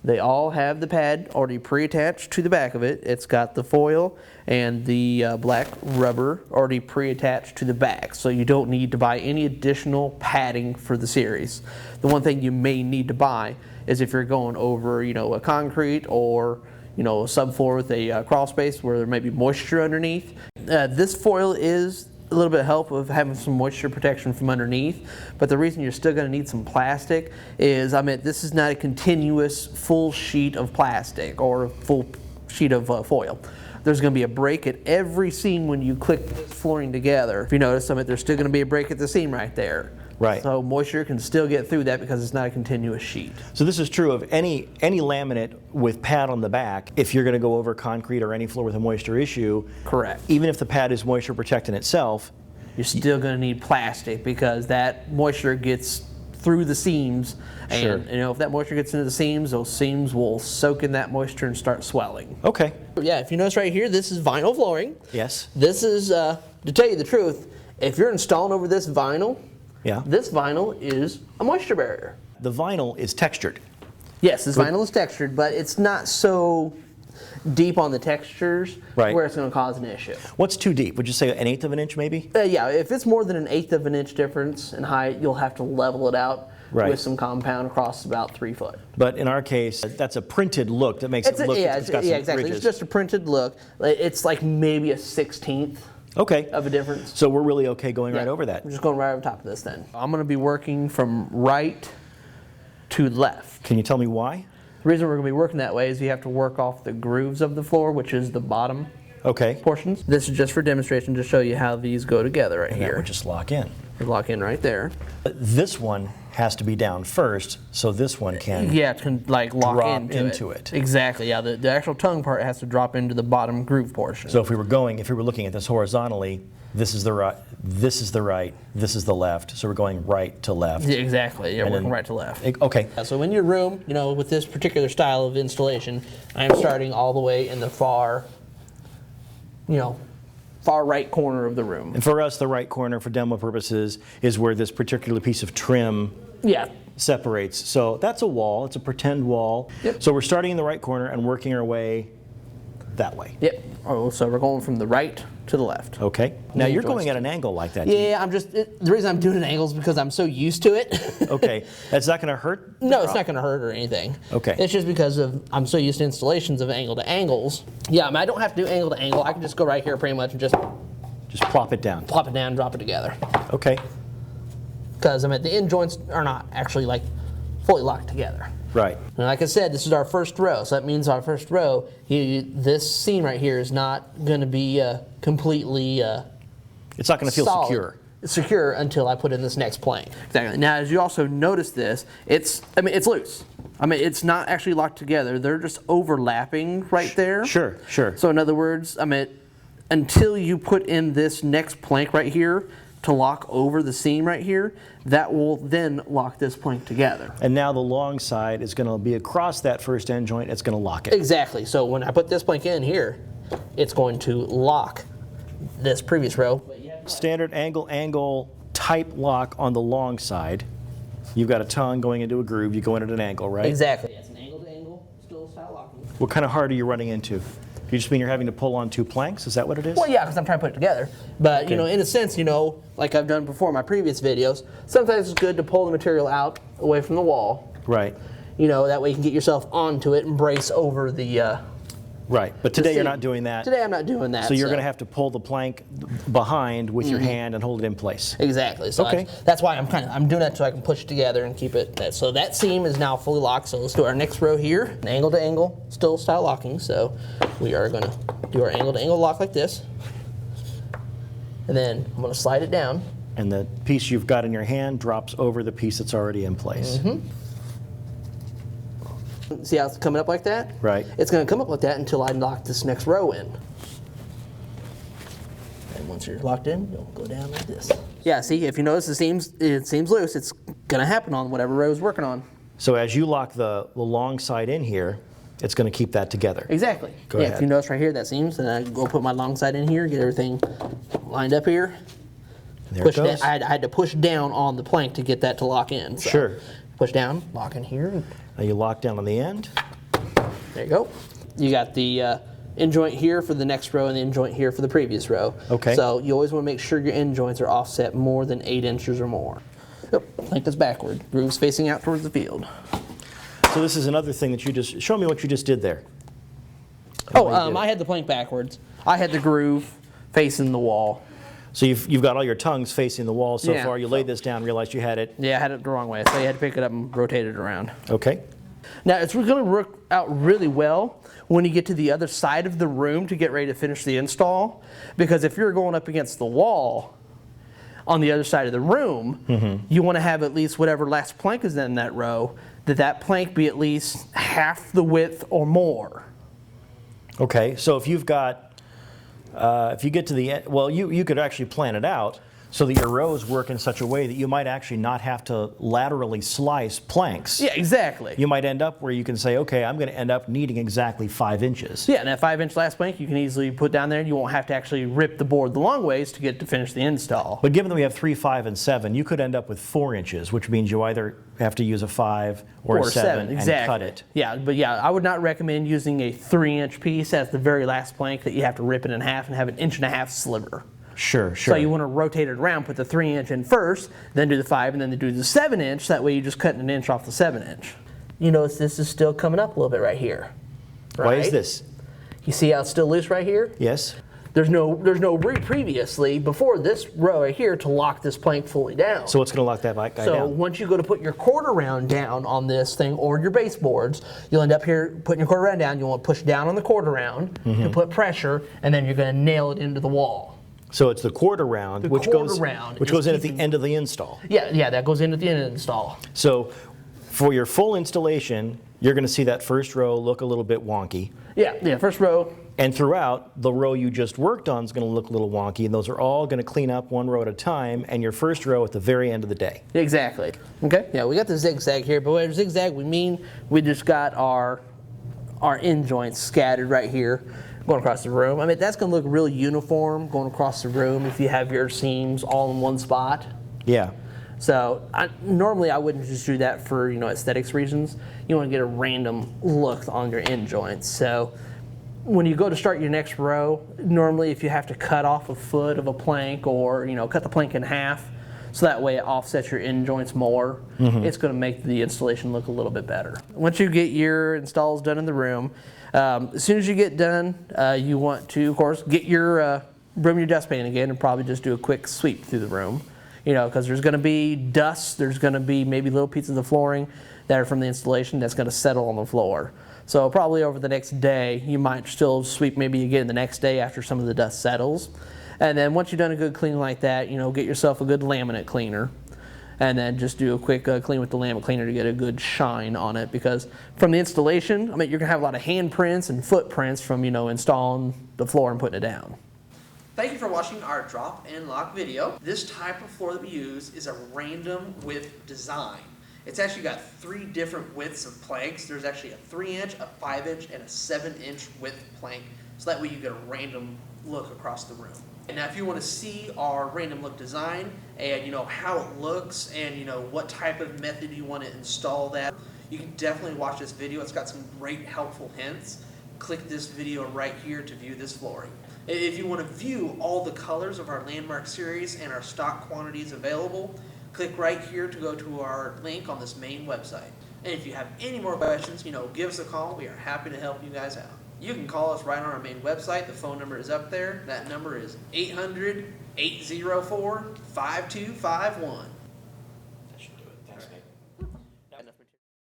They all have the pad already pre-attached to the back of it. It's got the foil and the black rubber already pre-attached to the back, so you don't need to buy any additional padding for the series. The one thing you may need to buy is if you're going over, a concrete or a subfloor with a crawl space where there may be moisture underneath. This foil is a little bit of help of having some moisture protection from underneath, but the reason you're still going to need some plastic is, this is not a continuous full sheet of plastic or a full sheet of foil. There's going to be a break at every seam when you click this flooring together. If you notice, there's still going to be a break at the seam right there. Right. So moisture can still get through that because it's not a continuous sheet. So this is true of any laminate with pad on the back. If you're going to go over concrete or any floor with a moisture issue, correct. Even if the pad is moisture protecting itself, you're still going to need plastic because that moisture gets through the seams, and sure. If that moisture gets into the seams, those seams will soak in that moisture and start swelling. Okay. Yeah, if you notice right here, this is vinyl flooring. Yes. This is, to tell you the truth, if you're installing over this vinyl, yeah, this vinyl is a moisture barrier. The vinyl is textured. Yes, this vinyl is textured, but it's not so deep on the textures where it's going to cause an issue. What's too deep? Would you say 1/8 of an inch maybe? Yeah, if it's more than 1/8 of an inch difference in height, you'll have to level it out with some compound across about 3 foot. But in our case, that's a printed look that makes it look it's got some exactly. ridges. It's just a printed look. It's like maybe a 1/16 of a difference. So we're really okay going right over that. I'm just going right over top of this then. I'm going to be working from right to left. Can you tell me why? The reason we're going to be working that way is you have to work off the grooves of the floor, which is the bottom portions. This is just for demonstration to show you how these go together right here. That would just lock in. They lock in right there. This one has to be down first, so this one can it can like lock drop into it. Exactly. Yeah, the actual tongue part has to drop into the bottom groove portion. So if we were looking at this horizontally, this is the right, this is the right, this is the left. So we're going right to left. Yeah, exactly. You're working right to left. Okay. So in your room, with this particular style of installation, I'm starting all the way in the far right corner of the room. And for us, the right corner for demo purposes is where this particular piece of trim separates. So that's a wall. It's a pretend wall. Yep. So we're starting in the right corner and working our way that way. Yep. Oh, so we're going from the right to the left. Okay. Now you're going at an angle like that. Yeah, the reason I'm doing an angle is because I'm so used to it. Okay. That's not going to hurt? No, it's not going to hurt or anything. Okay. It's just because I'm so used to installations of angle to angles. Yeah, I don't have to do angle to angle. I can just go right here pretty much and just plop it down. Plop it down, drop it together. Okay. Because the end joints are not actually fully locked together. Right. And like I said, this is our first row, so that means our first row, this seam right here is not going to be completely it's not going to feel solid. secure Until I put in this next plank. Exactly. Now, as you also notice this, it's loose. It's not actually locked together. They're just overlapping right there. Sure, sure. So in other words, until you put in this next plank right here to lock over the seam right here, that will then lock this plank together. And now the long side is going to be across that first end joint. It's going to lock it. Exactly. So when I put this plank in here, it's going to lock this previous row. Standard angle type lock on the long side. You've got a tongue going into a groove. You go in at an angle, right? Exactly. It's an angle to angle, still style locking. What kind of hard are you running into? You just mean you're having to pull on 2 planks? Is that what it is? Well, yeah, because I'm trying to put it together. But, in a sense, like I've done before in my previous videos, sometimes it's good to pull the material out away from the wall. Right. That way you can get yourself onto it and brace over the right. But today you're not doing that. Today I'm not doing that. So you're going to have to pull the plank behind with your hand and hold it in place. Exactly. So that's why I'm doing that so I can push it together and keep it. So that seam is now fully locked. So let's do our next row here. An angle to angle, still style locking. So we are going to do our angle to angle lock like this. And then I'm going to slide it down. And the piece you've got in your hand drops over the piece that's already in place. See how it's coming up like that? Right. It's going to come up like that until I lock this next row in. And once you're locked in, you'll go down like this. Yeah, see, if you notice it seems loose, it's going to happen on whatever row is working on. So as you lock the long side in here, it's going to keep that together. Exactly. Go ahead. If you notice right here, that seams, then I go put my long side in here, get everything lined up here. There it goes. I had to push down on the plank to get that to lock in. So Sure. Push down, lock in here. Now you lock down on the end. There you go. You got the end joint here for the next row and the end joint here for the previous row. Okay. So you always want to make sure your end joints are offset more than 8 inches or more. Yep, plank is backward. Groove's facing out towards the field. So this is another thing that you just, show me what you just did there. I had the plank backwards. I had the groove facing the wall. So you've got all your tongues facing the wall so Yeah. far. You laid this down, realized you had it. Yeah, I had it the wrong way, so you had to pick it up and rotate it around. Okay. Now, it's going to work out really well when you get to the other side of the room to get ready to finish the install, because if you're going up against the wall on the other side of the room, you want to have at least whatever last plank is in that row, that plank be at least half the width or more. Okay, so if you've got, if you get to the end, well, you could actually plan it out so that your rows work in such a way that you might actually not have to laterally slice planks. Yeah, exactly. You might end up where you can say, okay, I'm going to end up needing exactly 5 inches. Yeah, and that 5-inch last plank you can easily put down there, and you won't have to actually rip the board the long ways to get to finish the install. But given that we have 3, 5, and 7, you could end up with 4 inches, which means you either have to use a 5 or a 7 exactly. and cut it. Yeah, but yeah, I would not recommend using a 3-inch piece as the very last plank that you have to rip it in half and have an 1.5-inch sliver. Sure. So you want to rotate it around, put the 3-inch in first, then do the 5, and then do the 7-inch. That way you just cut an inch off the 7-inch. You notice this is still coming up a little bit right here. Right? Why is this? You see how it's still loose right here? Yes. There's no root previously before this row right here to lock this plank fully down. So what's going to lock that guy down? So once you go to put your quarter round down on this thing or your baseboards, you'll end up here putting your quarter round down. You'll want to push down on the quarter round to put pressure, and then you're going to nail it into the wall. So it's the quarter round, which goes in at the end of the install. Yeah, that goes in at the end of the install. So for your full installation, you're going to see that first row look a little bit wonky. Yeah, first row. And throughout, the row you just worked on is going to look a little wonky, and those are all going to clean up one row at a time, and your first row at the very end of the day. Exactly. Okay, yeah, we got the zigzag here, but by zigzag we mean we just got our end joints scattered right here going across the room. I mean, that's going to look real uniform going across the room if you have your seams all in one spot. Yeah. So normally I wouldn't just do that for aesthetics reasons. You want to get a random look on your end joints. So when you go to start your next row, normally if you have to cut off a foot of a plank or cut the plank in half, so that way it offsets your end joints more, it's going to make the installation look a little bit better. Once you get your installs done in the room, as soon as you get done, you want to, of course, get your broom your dustpan again and probably just do a quick sweep through the room. Because there's going to be dust, there's going to be maybe little pieces of flooring that are from the installation that's going to settle on the floor. So probably over the next day, you might still sweep maybe again the next day after some of the dust settles. And then once you've done a good clean like that, get yourself a good laminate cleaner. And then just do a quick clean with the laminate cleaner to get a good shine on it. Because from the installation, you're going to have a lot of handprints and footprints from, installing the floor and putting it down. Thank you for watching our drop and lock video. This type of floor that we use is a random width design. It's actually got 3 different widths of planks. There's actually a 3-inch, a 5-inch, and a 7-inch width plank. So that way you get a random look across the room. And now if you want to see our random look design and how it looks and what type of method you want to install that, you can definitely watch this video. It's got some great helpful hints. Click this video right here to view this flooring. If you want to view all the colors of our Landmark series and our stock quantities available, click right here to go to our link on this main website. And if you have any more questions, give us a call. We are happy to help you guys out. You can call us right on our main website. The phone number is up there. That number is 800-804-5251.